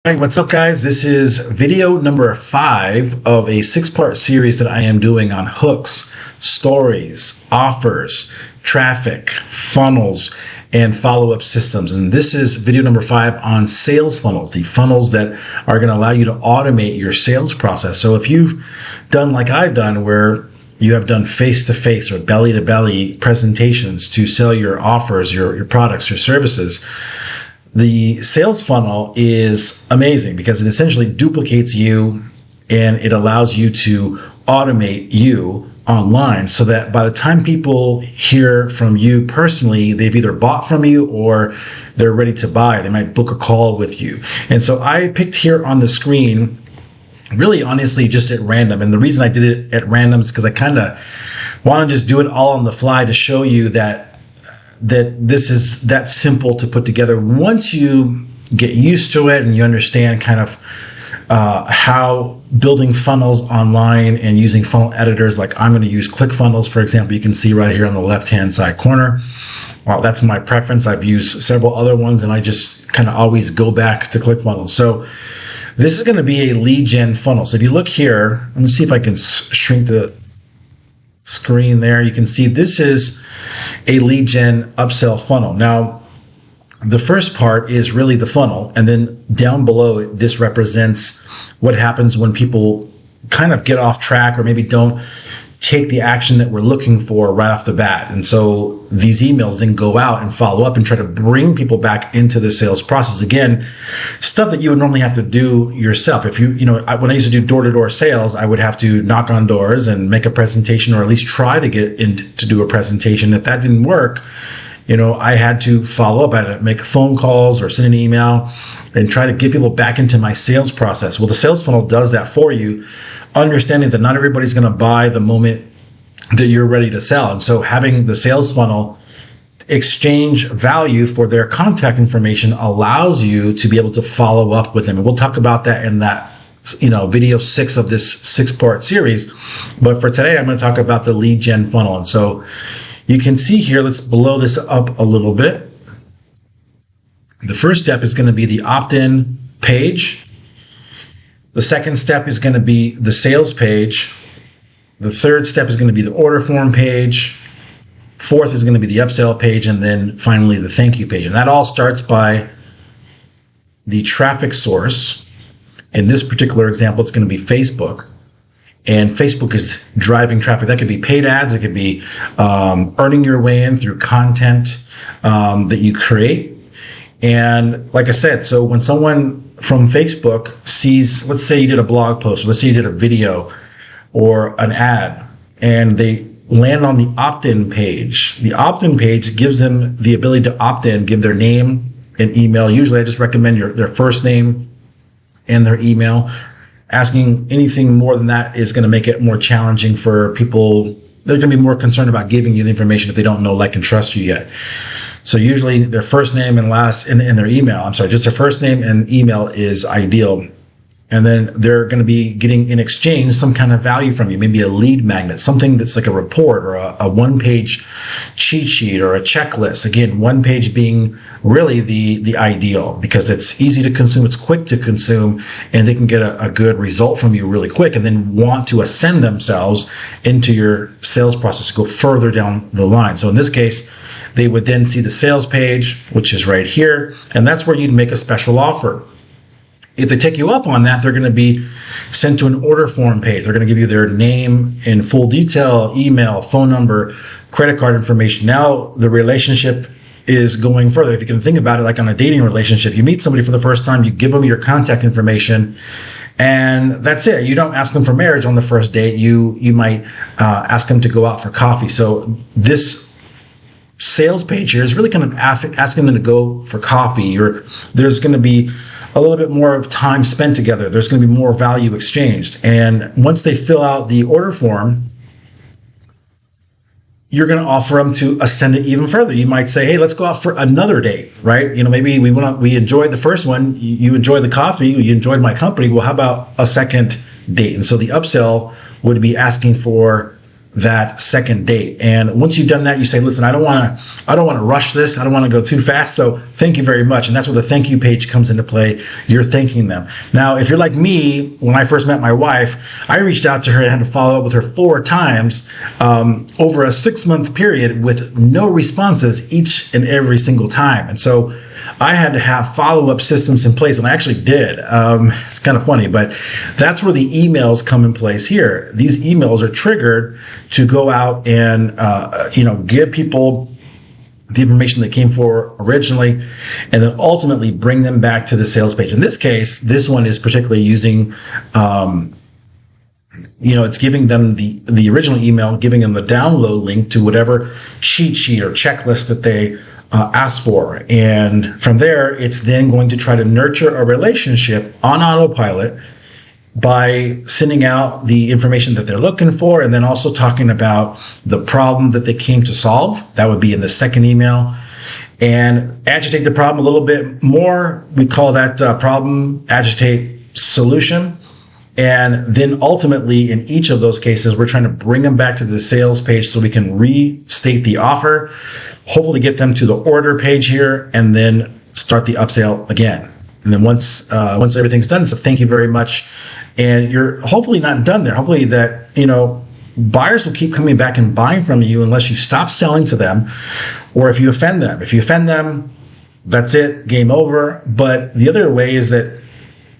All right, what's up, guys? This is video number 5 of a 6-part series that I am doing on hooks, stories, offers, traffic, funnels, and follow-up systems. And this is video number 5 on sales funnels, the funnels that are going to allow you to automate your sales process. So if you've done like I've done, where you have done face-to-face or belly-to-belly presentations to sell your offers, your products, your services, the sales funnel is amazing because it essentially duplicates you and it allows you to automate you online so that by the time people hear from you personally, they've either bought from you or they're ready to buy. They might book a call with you. And so I picked here on the screen, really honestly, just at random. And the reason I did it at random is because I kind of want to just do it all on the fly to show you that this is that simple to put together. Once you get used to it and you understand kind of how building funnels online and using funnel editors, like I'm going to use ClickFunnels, for example, you can see right here on the left-hand side corner. Well, that's my preference. I've used several other ones and I just kind of always go back to ClickFunnels. So this is going to be a lead gen funnel. So if you look here, let me see if I can shrink the screen there. You can see this is a lead gen upsell funnel. Now, the first part is really the funnel, and then down below it, this represents what happens when people kind of get off track or maybe don't take the action that we're looking for right off the bat. And so these emails then go out and follow up and try to bring people back into the sales process. Again, stuff that you would normally have to do yourself. If when I used to do door-to-door sales, I would have to knock on doors and make a presentation, or at least try to get in to do a presentation. If that didn't work, I had to follow up. I had to make phone calls or send an email and try to get people back into my sales process. Well, the sales funnel does that for you, understanding that not everybody's going to buy the moment that you're ready to sell. And so having the sales funnel exchange value for their contact information allows you to be able to follow up with them. And we'll talk about that in that video 6 of this 6-part series. But for today, I'm going to talk about the lead gen funnel. And so you can see here, let's blow this up a little bit. The first step is going to be the opt-in page. The second step is going to be the sales page. The third step is going to be the order form page. Fourth is going to be the upsell page. And then finally, the thank you page. And that all starts by the traffic source. In this particular example, it's going to be Facebook. And Facebook is driving traffic. That could be paid ads. It could be earning your way in through content that you create. And like I said, so when someone from Facebook sees, let's say you did a blog post, or let's say you did a video or an ad, and they land on the opt-in page. The opt-in page gives them the ability to opt in, give their name and email. Usually I just recommend their first name and their email. Asking anything more than that is going to make it more challenging for people. They're going to be more concerned about giving you the information if they don't know, like, and trust you yet. So usually their first name and last in their email, just their first name and email is ideal. And then they're going to be getting in exchange some kind of value from you, maybe a lead magnet, something that's like a report or a one-page cheat sheet or a checklist. Again, one page being really the ideal because it's easy to consume, it's quick to consume, and they can get a good result from you really quick and then want to ascend themselves into your sales process to go further down the line. So in this case, they would then see the sales page, which is right here, and that's where you'd make a special offer. If they take you up on that, they're going to be sent to an order form page. They're going to give you their name in full detail, email, phone number, credit card information. Now the relationship is going further. If you can think about it like on a dating relationship, you meet somebody for the first time, you give them your contact information, and that's it. You don't ask them for marriage on the first date. You might ask them to go out for coffee. So this sales page here is really kind of asking them to go for coffee. There's going to be a little bit more of time spent together. There's going to be more value exchanged. And once they fill out the order form, you're going to offer them to ascend it even further. You might say, hey, let's go out for another date, right? Maybe we enjoyed the first one. You enjoyed the coffee. You enjoyed my company. Well, how about a second date? And so the upsell would be asking for that second date. And once you've done that, you say, listen, I don't want to rush this. I don't want to go too fast. So thank you very much. And that's where the thank you page comes into play. You're thanking them. Now, if you're like me, when I first met my wife, I reached out to her and had to follow up with her 4 times over a 6-month period with no responses each and every single time. And so I had to have follow-up systems in place, and I actually did. It's kind of funny, but that's where the emails come in place here. These emails are triggered to go out and give people the information they came for originally, and then ultimately bring them back to the sales page. In this case, this one is particularly using it's giving them the original email, giving them the download link to whatever cheat sheet or checklist that they ask for. And from there, it's then going to try to nurture a relationship on autopilot by sending out the information that they're looking for, and then also talking about the problem that they came to solve. That would be in the second email. And agitate the problem a little bit more. We call that problem, agitate, solution. And then ultimately, in each of those cases, we're trying to bring them back to the sales page so we can restate the offer, hopefully get them to the order page here, and then start the upsell again. And then once everything's done, it's a thank you very much. And you're hopefully not done there. Hopefully that, buyers will keep coming back and buying from you unless you stop selling to them, or if you offend them. If you offend them, that's it, game over. But the other way is that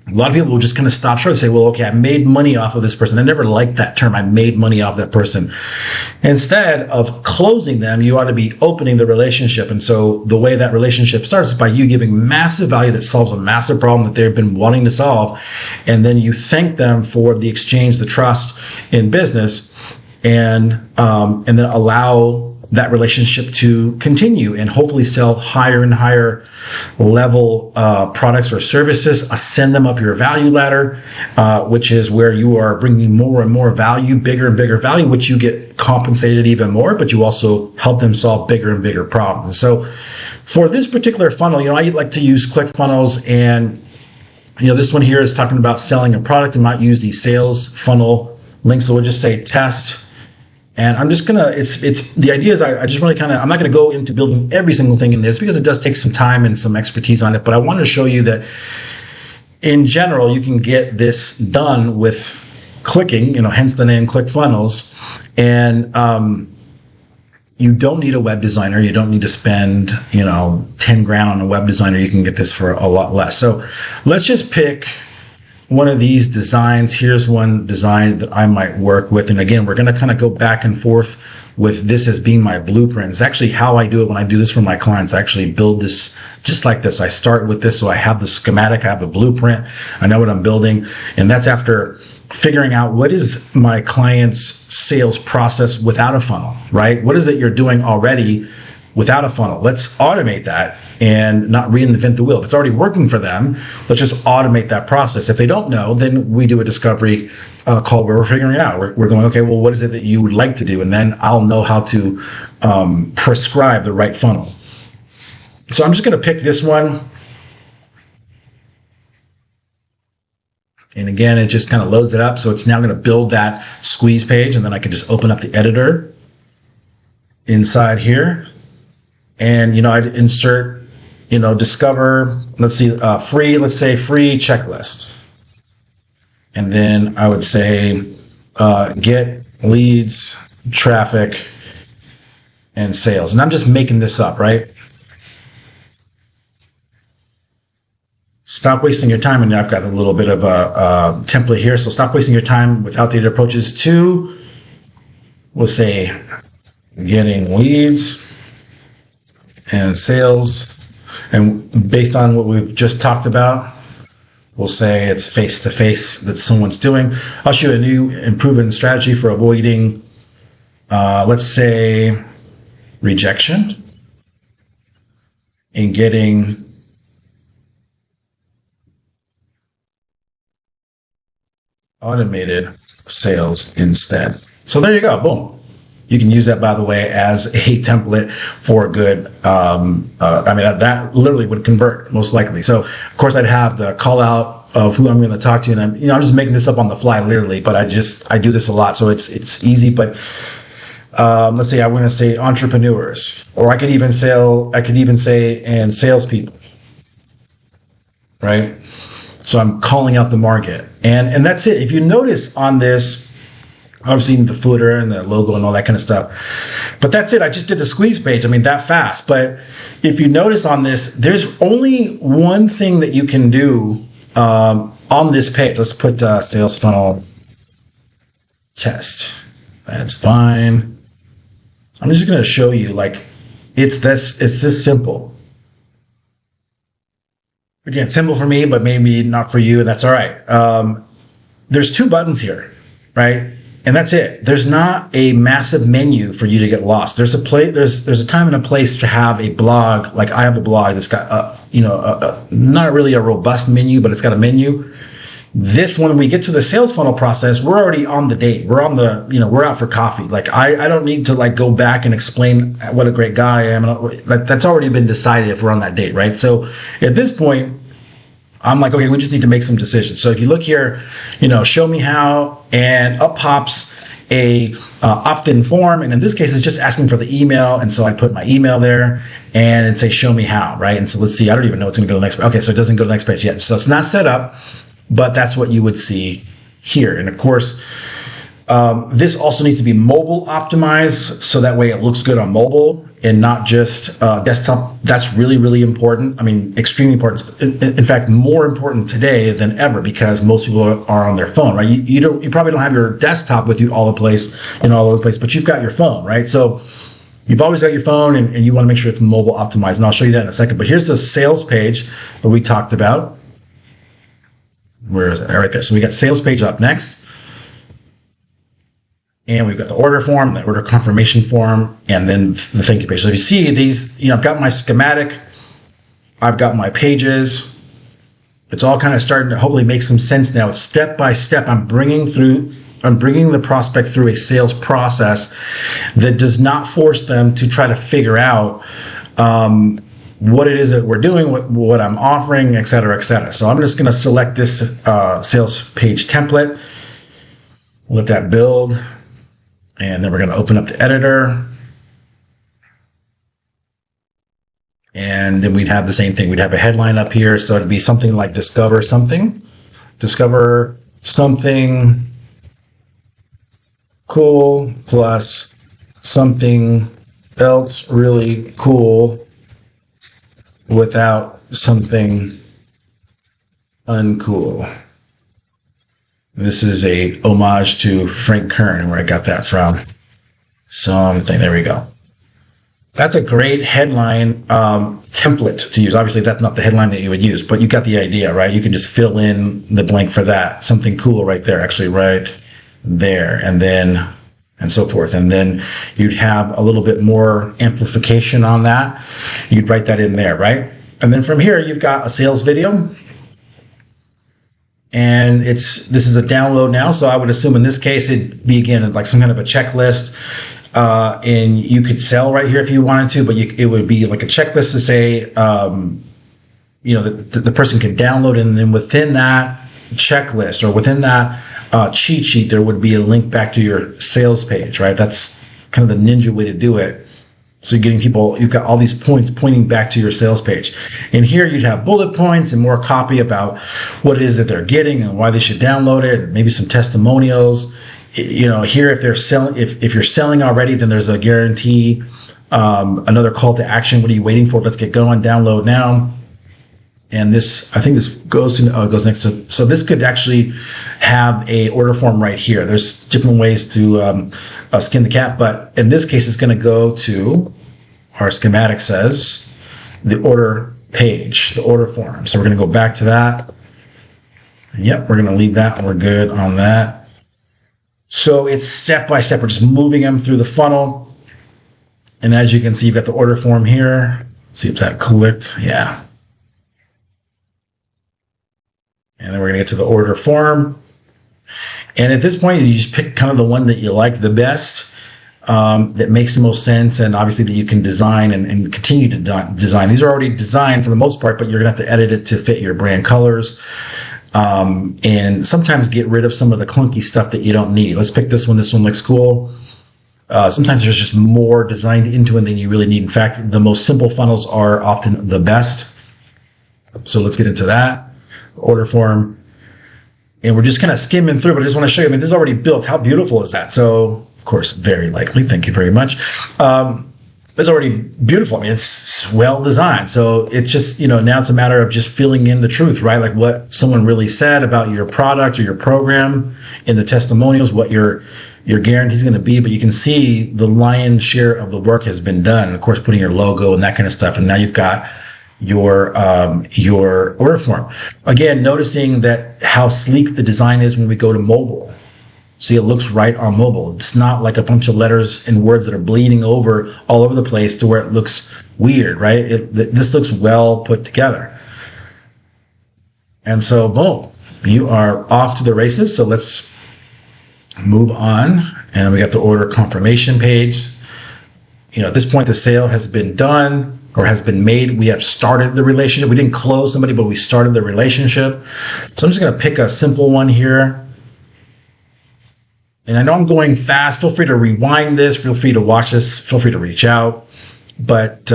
a lot of people will just kind of stop short and say, well, okay, I made money off of this person. I never liked that term. I made money off that person. Instead of closing them, you ought to be opening the relationship. And so the way that relationship starts is by you giving massive value that solves a massive problem that they've been wanting to solve. And then you thank them for the exchange, the trust in business, and then allow that relationship to continue and hopefully sell higher and higher level products or services, ascend them up your value ladder, which is where you are bringing more and more value, bigger and bigger value, which you get compensated even more, but you also help them solve bigger and bigger problems. So for this particular funnel, I like to use ClickFunnels, and this one here is talking about selling a product. I might use the sales funnel link. So we'll just say test. And I'm just gonna, the idea is I just really I'm not gonna go into building every single thing in this because it does take some time and some expertise on it, but I want to show you that in general, you can get this done with clicking, hence the name ClickFunnels. And you don't need a web designer. You don't need to spend, 10 grand on a web designer. You can get this for a lot less. So let's just pick one of these designs. Here's one design that I might work with. And again, we're going to kind of go back and forth with this as being my blueprint. It's actually how I do it when I do this for my clients. I actually build this just like this. I start with this. So I have the schematic, I have the blueprint, I know what I'm building. And that's after figuring out what is my client's sales process without a funnel, right? What is it you're doing already without a funnel? Let's automate that and not reinvent the wheel. If it's already working for them, let's just automate that process. If they don't know, then we do a discovery call where we're figuring it out. We're going, okay, well, what is it that you would like to do? And then I'll know how to prescribe the right funnel. So I'm just going to pick this one. And again, it just kind of loads it up. So it's now going to build that squeeze page. And then I can just open up the editor inside here. And, I'd insert, discover, let's see, free checklist. And then I would say, get leads, traffic, and sales. And I'm just making this up, right? Stop wasting your time. And I've got a little bit of a template here. So stop wasting your time with outdated approaches to, we'll say, getting leads and sales. And based on what we've just talked about, we'll say it's face-to-face that someone's doing. I'll show you a new improvement strategy for avoiding, let's say, rejection and getting automated sales instead. So there you go. Boom. You can use that, by the way, as a template for a good, that literally would convert most likely. So, of course, I'd have the call out of who I'm going to talk to. And I'm just making this up on the fly, literally, but I do this a lot. So it's easy, but Let's say I want to say entrepreneurs, or I could even say and salespeople, right? So I'm calling out the market, and that's it. If you notice on this, obviously the footer and the logo and all that kind of stuff, but that's it. I just did the squeeze page. I mean, that fast. But if you notice on this, there's only one thing that you can do on this page. Let's put sales funnel test. That's fine. I'm just going to show you, like, it's this simple. Again, simple for me, but maybe not for you, and that's all right. There's two buttons here, right? And that's it. There's not a massive menu for you to get lost. There's a time and a place to have a blog. Like I have a blog that's got not really a robust menu, but it's got a menu. This, when we get to the sales funnel process, we're already on the date. We're on the, we're out for coffee. Like I don't need to like go back and explain what a great guy I am. That's already been decided if we're on that date, right? So at this point, I'm like, okay, we just need to make some decisions. So if you look here, show me how, and up pops a opt-in form. And in this case, it's just asking for the email. And so I put my email there and it'd say, show me how, right? And so let's see, I don't even know it's going to go to the next page. Okay, so it doesn't go to the next page yet. So it's not set up, but that's what you would see here. And of course, this also needs to be mobile optimized, so that way it looks good on mobile and not just desktop. That's really, really important. I mean, extremely important. In fact, more important today than ever, because most people are on their phone, right? You probably don't have your desktop with you all over the place, but you've got your phone, right? So you've always got your phone, and you want to make sure it's mobile optimized. And I'll show you that in a second. But here's the sales page that we talked about. Where is it? Right there. So we got sales page up next. And we've got the order form, the order confirmation form, and then the thank you page. So if you see these, I've got my schematic, I've got my pages. It's all kind of starting to hopefully make some sense now. It's step by step. I'm bringing the prospect through a sales process that does not force them to try to figure out what it is that we're doing, what I'm offering, et cetera, et cetera. So I'm just going to select this sales page template, let that build. And then we're going to open up the editor. And then we'd have the same thing. We'd have a headline up here. So it'd be something like discover something cool plus something else really cool without something uncool. This is a homage to Frank Kern, where I got that from. Something. There we go. That's a great headline template to use. Obviously, that's not the headline that you would use, but you got the idea, right? You can just fill in the blank for that. Something cool right there, actually right there, and so forth. And then you'd have a little bit more amplification on that. You'd write that in there, right? And then from here, you've got a sales video. And this is a download now, so I would assume in this case it'd be, again, like some kind of a checklist, and you could sell right here if you wanted to, but it would be like a checklist to say, the person could download, and then within that checklist or within that cheat sheet, there would be a link back to your sales page, right? That's kind of the ninja way to do it. So you're getting people, you've got all these points pointing back to your sales page. And here you'd have bullet points and more copy about what it is that they're getting and why they should download it, and maybe some testimonials. Here, if you're selling already, then there's a guarantee, another call to action. What are you waiting for? Let's get going. Download now. And this, I think this goes next to, so this could actually have a order form right here. There's different ways to skin the cat, but in this case, it's going to go to, our schematic says, the order page, the order form. So we're going to go back to that. Yep, we're going to leave that, and we're good on that. So it's step by step. We're just moving them through the funnel. And as you can see, you've got the order form here. Let's see if that clicked. Yeah. And then we're going to get to the order form. And at this point, you just pick kind of the one that you like the best, that makes the most sense, and obviously that you can design and continue to design. These are already designed for the most part, but you're going to have to edit it to fit your brand colors, and sometimes get rid of some of the clunky stuff that you don't need. Let's pick this one. This one looks cool. Sometimes there's just more designed into it than you really need. In fact, the most simple funnels are often the best. So let's get into that. Order form. And we're just kind of skimming through, but I just want to show you, I mean, this is already built. How beautiful is that? So, of course, very likely. Thank you very much. It's already beautiful. I mean, it's well designed. So it's just, now it's a matter of just filling in the truth, right? Like what someone really said about your product or your program in the testimonials, what your guarantee is going to be. But you can see the lion's share of the work has been done. And of course, putting your logo and that kind of stuff. And now you've got your order form. Again, noticing that how sleek the design is when we go to mobile. See, it looks right on mobile. It's not like a bunch of letters and words that are bleeding over all over the place to where it looks weird, right? This looks well put together. And so, boom, you are off to the races. So let's move on. And we got the order confirmation page. At this point, the sale has been done or has been made. We have started the relationship. We didn't close somebody, but we started the relationship. So I'm just going to pick a simple one here. And I know I'm going fast. Feel free to rewind this. Feel free to watch this. Feel free to reach out. But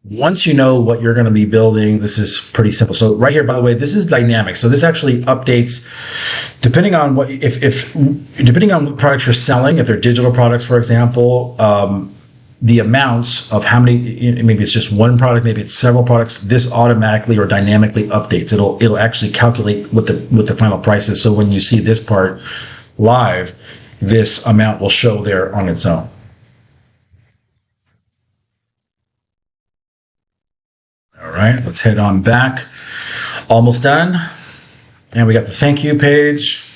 once you know what you're going to be building, this is pretty simple. So right here, by the way, this is dynamic. So this actually updates depending on what depending on what products you're selling. If they're digital products, for example, the amounts of how many, maybe it's just one product, maybe it's several products, this automatically or dynamically updates. It'll actually calculate what the final price is. So when you see this part live, this amount will show there on its own. All right, let's head on back. Almost done. And we got the thank you page.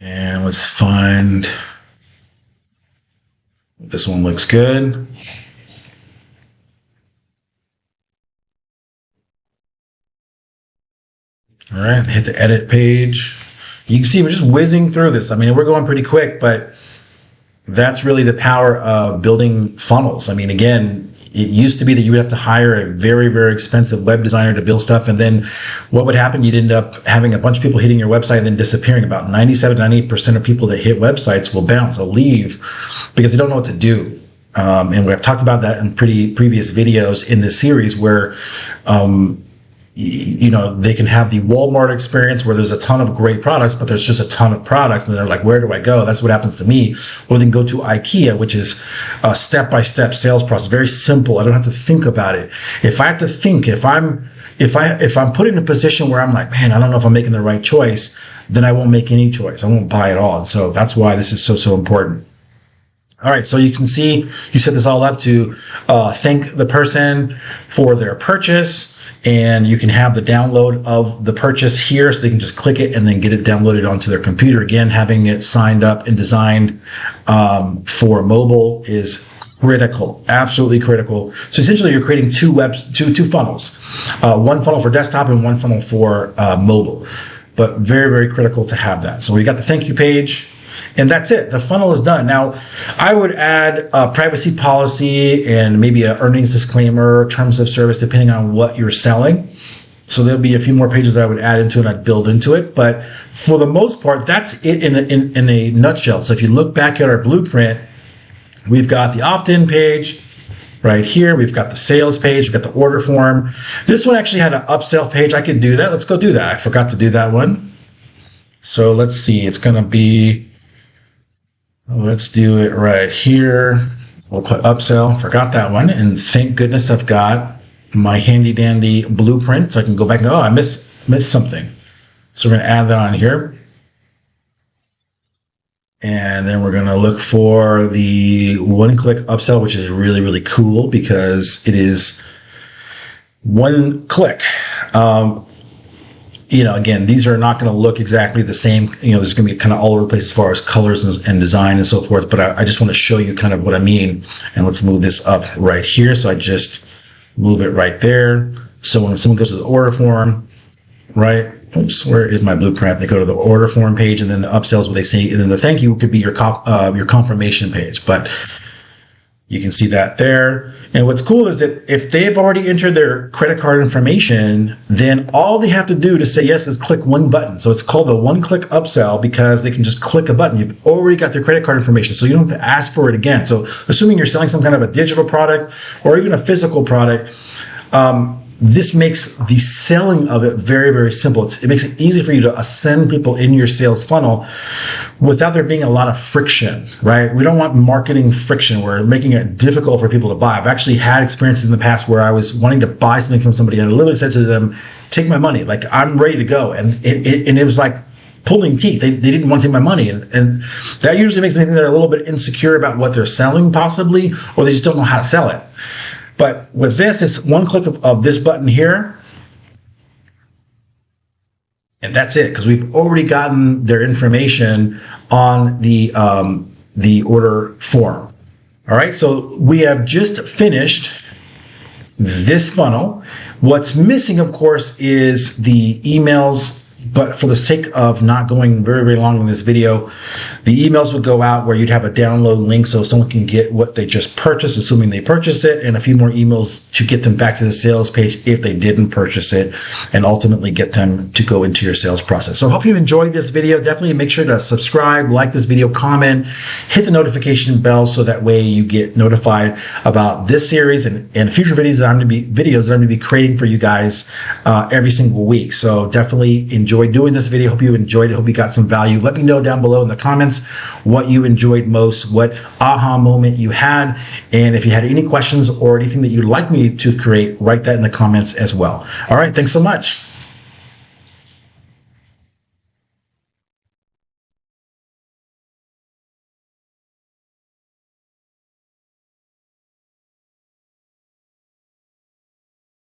And let's find, this one looks good. All right, hit the edit page. You can see we're just whizzing through this. I mean, we're going pretty quick, but that's really the power of building funnels. I mean, again, it used to be that you would have to hire a very, very expensive web designer to build stuff. And then what would happen? You'd end up having a bunch of people hitting your website and then disappearing. About 97, 98% of people that hit websites will bounce or leave because they don't know what to do. And we've talked about that in previous videos in this series where, they can have the Walmart experience where there's a ton of great products, but there's just a ton of products. And they're like, where do I go? That's what happens to me. Or they can go to IKEA, which is a step-by-step sales process. Very simple. I don't have to think about it. If I have to think, if I'm put in a position where I'm like, man, I don't know if I'm making the right choice, then I won't make any choice. I won't buy at all. And so that's why this is so important. All right, so you can see you set this all up to thank the person for their purchase. And you can have the download of the purchase here so they can just click it and then get it downloaded onto their computer. Again, having it signed up and designed for mobile is critical, absolutely critical. So essentially you're creating two funnels, one funnel for desktop and one funnel for mobile, but very, very critical to have that. So we got the thank you page. And that's it. The funnel is done. Now, I would add a privacy policy and maybe an earnings disclaimer, terms of service, depending on what you're selling. So there'll be a few more pages that I would add into it and I'd build into it. But for the most part, that's it in a nutshell. So if you look back at our blueprint, we've got the opt-in page right here. We've got the sales page. We've got the order form. This one actually had an upsell page. I could do that. Let's go do that. I forgot to do that one. So let's see. It's going to be... Let's do it right here. We'll put upsell. Forgot that one. And thank goodness I've got my handy dandy blueprint so I can go back and go, oh, I missed something. So we're going to add that on here. And then we're going to look for the one-click upsell, which is really, really cool because it is one click. Again, these are not going to look exactly the same. There's going to be kind of all over the place as far as colors and design and so forth. But I just want to show you kind of what I mean. And let's move this up right here. So I just move it right there. So when someone goes to the order form, right? Oops, where is my blueprint? They go to the order form page, and then the upsells what they see, and then the thank you could be your confirmation page. But You can see that there. And what's cool is that if they've already entered their credit card information, then all they have to do to say yes is click one button. So it's called a one-click upsell because they can just click a button. You've already got their credit card information, so you don't have to ask for it again. So assuming you're selling some kind of a digital product or even a physical product, this makes the selling of it very, very simple. It makes it easy for you to ascend people in your sales funnel without there being a lot of friction, right? We don't want marketing friction. We're making it difficult for people to buy. I've actually had experiences in the past where I was wanting to buy something from somebody and I literally said to them, take my money. Like, I'm ready to go. And it was like pulling teeth. They didn't want to take my money. And that usually makes me think they're a little bit insecure about what they're selling possibly, or they just don't know how to sell it. But with this, it's one click of this button here. And that's it, because we've already gotten their information on the order form. All right, so we have just finished this funnel. What's missing, of course, is the emails. But for the sake of not going very, very long in this video, the emails would go out where you'd have a download link so someone can get what they just purchased, assuming they purchased it, and a few more emails to get them back to the sales page if they didn't purchase it, and ultimately get them to go into your sales process. So I hope you enjoyed this video. Definitely make sure to subscribe, like this video, comment, hit the notification bell so that way you get notified about this series and future videos that I'm going to be creating for you guys every single week. So definitely enjoy doing this video. Hope you enjoyed it. Hope you got some value. Let me know down below in the comments what you enjoyed most, what aha moment you had, and if you had any questions or anything that you'd like me to create, write that in the comments as well. All right, thanks so much.